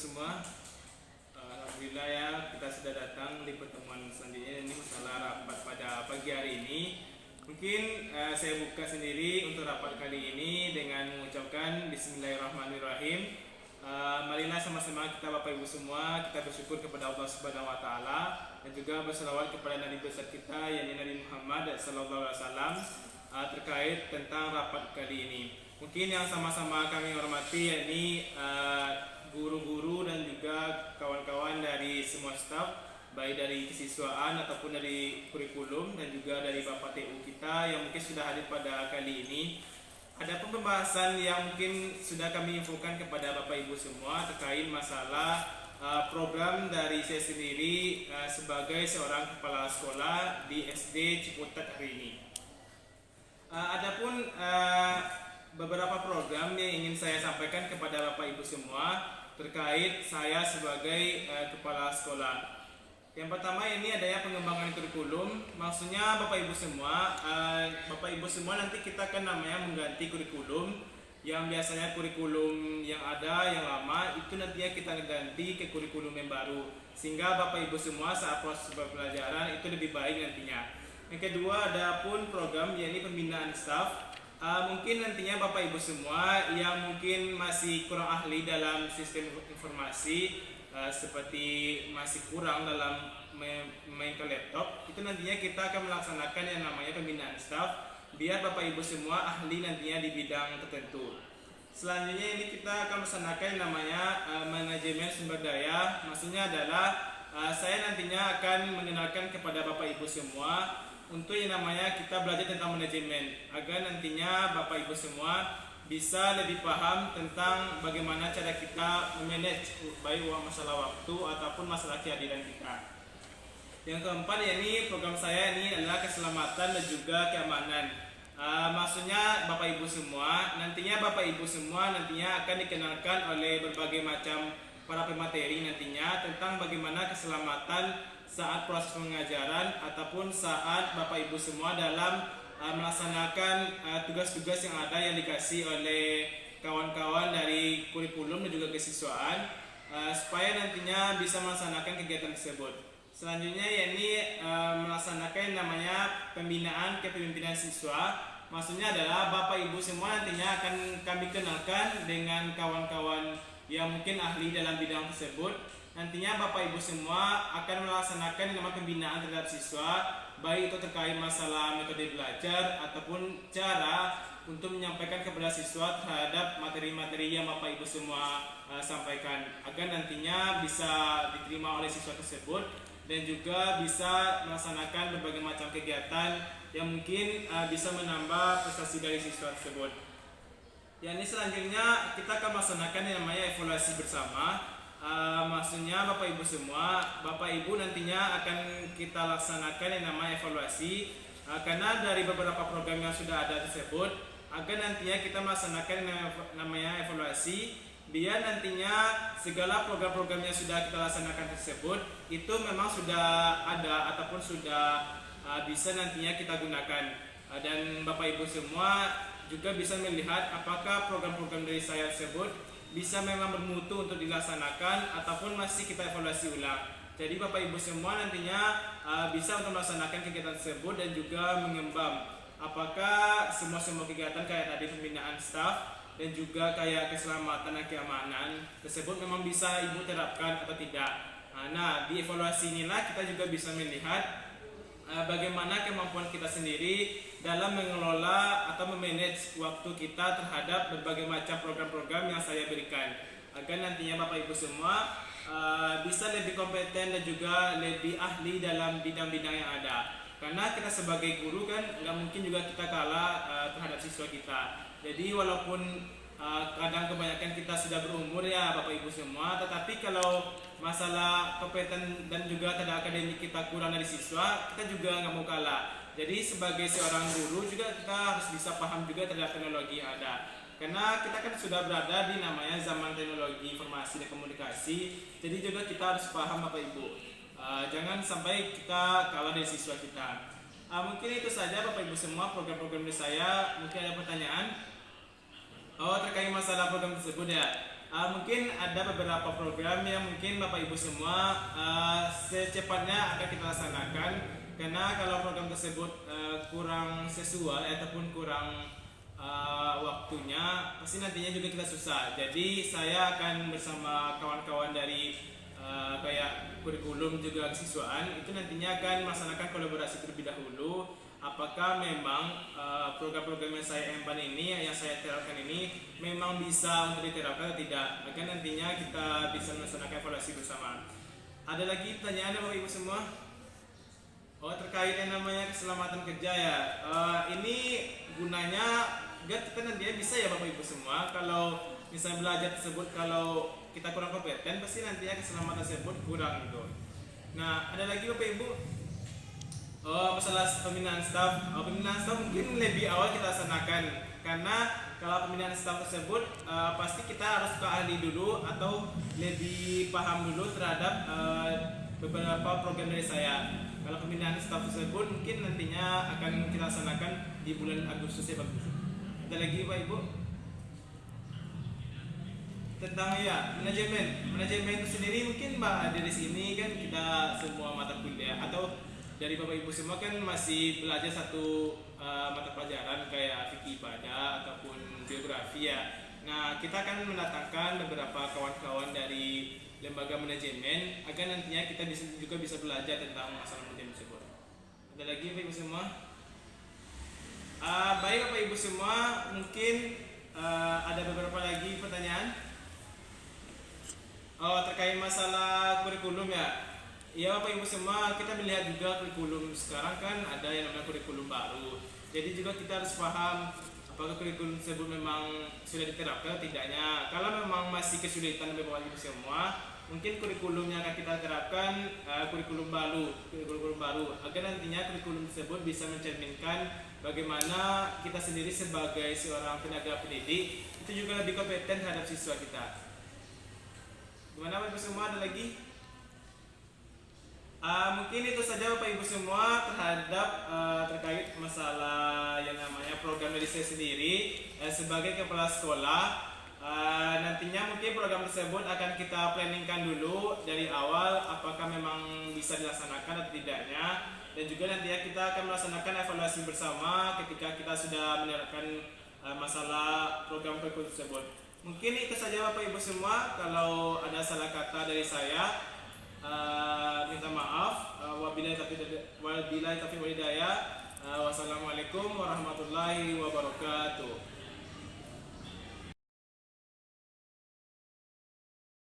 semua, alhamdulillah ya kita sudah datang di pertemuan selanjutnya. Ini masalah rapat pada pagi hari ini. Mungkin saya buka sendiri untuk rapat kali ini dengan mengucapkan Bismillahirrahmanirrahim. Marilah sama-sama kita Bapak Ibu semua kita bersyukur kepada Allah Subhanahu Wa Taala dan juga berselawat kepada Nabi besar kita yakni Nabi Muhammad Sallallahu Alaihi Wasallam terkait tentang rapat kali ini. Mungkin yang sama-sama kami hormati yakni guru-guru dan juga kawan-kawan dari semua staf, baik dari kesiswaan ataupun dari kurikulum dan juga dari Bapak TU kita yang mungkin sudah hadir pada kali ini. Ada pembahasan yang mungkin sudah kami infokan kepada Bapak Ibu semua terkait masalah program dari saya sendiri sebagai seorang kepala sekolah di SD Ciputat hari ini. Adapun beberapa program yang ingin saya sampaikan kepada Bapak Ibu semua terkait saya sebagai kepala sekolah. Yang pertama ini adanya pengembangan kurikulum. Maksudnya Bapak Ibu semua nanti kita akan namanya mengganti kurikulum yang biasanya kurikulum yang ada yang lama itu nantinya kita ganti ke kurikulum yang baru sehingga Bapak Ibu semua saat proses pembelajaran itu lebih baik nantinya. Yang kedua ada pun program yakni pembinaan staf. Mungkin nantinya Bapak Ibu semua yang mungkin masih kurang ahli dalam sistem informasi seperti masih kurang dalam memainkan laptop, itu nantinya kita akan melaksanakan yang namanya pembinaan staf biar Bapak Ibu semua ahli nantinya di bidang tertentu. Selanjutnya ini kita akan melaksanakan yang namanya manajemen sumber daya. Maksudnya adalah saya nantinya akan mengenalkan kepada Bapak Ibu semua untuk yang namanya kita belajar tentang manajemen agar nantinya Bapak Ibu semua bisa lebih paham tentang bagaimana cara kita memanage baik masalah waktu ataupun masalah kehadiran kita. Yang keempat yakni program saya ini adalah keselamatan dan juga keamanan. Maksudnya Bapak Ibu semua nantinya akan dikenalkan oleh berbagai macam para pemateri nantinya tentang bagaimana keselamatan saat proses pengajaran ataupun saat Bapak Ibu semua dalam melaksanakan tugas-tugas yang ada yang dikasih oleh kawan-kawan dari kurikulum dan juga kesiswaan supaya nantinya bisa melaksanakan kegiatan tersebut. Selanjutnya yakni melaksanakan namanya pembinaan kepemimpinan siswa. Maksudnya adalah Bapak Ibu semua nantinya akan kami kenalkan dengan kawan-kawan yang mungkin ahli dalam bidang tersebut. Nantinya Bapak Ibu semua akan melaksanakan nama pembinaan terhadap siswa, baik itu terkait masalah metode belajar ataupun cara untuk menyampaikan kepada siswa terhadap materi-materi yang Bapak Ibu semua sampaikan agar nantinya bisa diterima oleh siswa tersebut dan juga bisa melaksanakan berbagai macam kegiatan yang mungkin bisa menambah prestasi dari siswa tersebut. Yang ini selanjutnya kita akan melaksanakan yang namanya evaluasi bersama. Maksudnya Bapak Ibu semua, Bapak Ibu nantinya akan kita laksanakan yang namanya evaluasi karena dari beberapa program yang sudah ada tersebut agar nantinya kita melaksanakan namanya evaluasi biar nantinya segala program-program yang sudah kita laksanakan tersebut itu memang sudah ada ataupun sudah bisa nantinya kita gunakan dan Bapak Ibu semua juga bisa melihat apakah program-program dari saya tersebut bisa memang bermutu untuk dilaksanakan ataupun masih kita evaluasi ulang. Jadi Bapak Ibu semua nantinya bisa untuk melaksanakan kegiatan tersebut dan juga mengembang apakah semua kegiatan kayak tadi pembinaan staf dan juga kayak keselamatan dan keamanan tersebut memang bisa Ibu terapkan atau tidak. Nah, di evaluasi inilah kita juga bisa melihat bagaimana kemampuan kita sendiri dalam mengelola atau memanage waktu kita terhadap berbagai macam program-program yang saya berikan agar nantinya Bapak Ibu semua bisa lebih kompeten dan juga lebih ahli dalam bidang-bidang yang ada karena kita sebagai guru kan nggak mungkin juga kita kalah terhadap siswa kita. Jadi walaupun kadang kebanyakan kita sudah berumur ya Bapak Ibu semua, tetapi kalau masalah kompeten dan juga tenaga akademik kita kurang dari siswa, kita juga nggak mau kalah. Jadi sebagai seorang guru juga kita harus bisa paham juga terhadap teknologi yang ada. Karena kita kan sudah berada di namanya zaman teknologi informasi dan komunikasi, jadi juga kita harus paham Bapak Ibu. Jangan sampai kita kalah dari siswa kita. Mungkin itu saja Bapak Ibu semua program-program dari saya. Mungkin ada pertanyaan? Oh, terkait masalah program tersebut ya. Mungkin ada beberapa program yang mungkin Bapak Ibu semua secepatnya akan kita laksanakan, karena kalau program tersebut kurang sesuai ataupun kurang waktunya, pasti nantinya juga kita susah. Jadi saya akan bersama kawan-kawan dari kayak kurikulum juga kesiswaan itu nantinya akan melaksanakan kolaborasi terlebih dahulu. Apakah memang program-program yang saya emban ini, yang saya terapkan ini memang bisa untuk diterapkan atau tidak, agar nantinya kita bisa melaksanakan evaluasi bersama. Ada lagi pertanyaan Bapak Ibu semua? Oh, terkait yang namanya keselamatan kerja ya. Ini gunanya agar kita nantinya bisa ya Bapak Ibu semua, kalau misalnya belajar tersebut kalau kita kurang kompeten, pasti nantinya keselamatan tersebut kurang gitu. Nah, ada lagi Bapak Ibu, masalah pembinaan staf. Pembinaan staf mungkin lebih awal kita laksanakan, karena kalau pembinaan staf tersebut pasti kita harus ke ahli dulu atau lebih paham dulu terhadap beberapa program dari saya. Kalau pembinaan staf tersebut mungkin nantinya akan kita laksanakan di bulan Agustus ya Pak. Ada lagi Pak Ibu tentang ya manajemen itu sendiri. Mungkin Mbak ada di sini kan kita semua mata kuliah atau dari Bapak Ibu semua kan masih belajar satu mata pelajaran kayak fikih ibadah ataupun geografi ya. Nah, kita akan mendatangkan beberapa kawan-kawan dari lembaga manajemen agar nantinya kita juga bisa belajar tentang masalah manajemen tersebut. Ada lagi Bapak Ibu semua? Baik Bapak Ibu semua, mungkin ada beberapa lagi pertanyaan terkait masalah kurikulum ya. Ya Bapak Ibu semua, kita melihat juga kurikulum sekarang kan ada yang namanya kurikulum baru. Jadi juga kita harus paham apakah kurikulum tersebut memang sudah diterapkan atau tidaknya. Kalau memang masih kesulitan Bapak Ibu semua, mungkin kurikulum yang akan kita terapkan kurikulum baru agar nantinya kurikulum tersebut bisa mencerminkan bagaimana kita sendiri sebagai seorang tenaga pendidik itu juga lebih kompeten terhadap siswa kita. Gimana Bapak Ibu semua, ada lagi? Mungkin itu saja Bapak Ibu semua terhadap terkait masalah yang namanya program dari saya sendiri sebagai kepala sekolah. Nantinya mungkin program tersebut akan kita planningkan dulu dari awal apakah memang bisa dilaksanakan atau tidaknya, dan juga nantinya kita akan melaksanakan evaluasi bersama ketika kita sudah menerapkan masalah program kurikulum tersebut. Mungkin itu saja Bapak Ibu semua. Kalau ada salah kata dari saya, minta maaf. Wabillahi taufiq wal hidayah. Wassalamualaikum warahmatullahi wabarakatuh.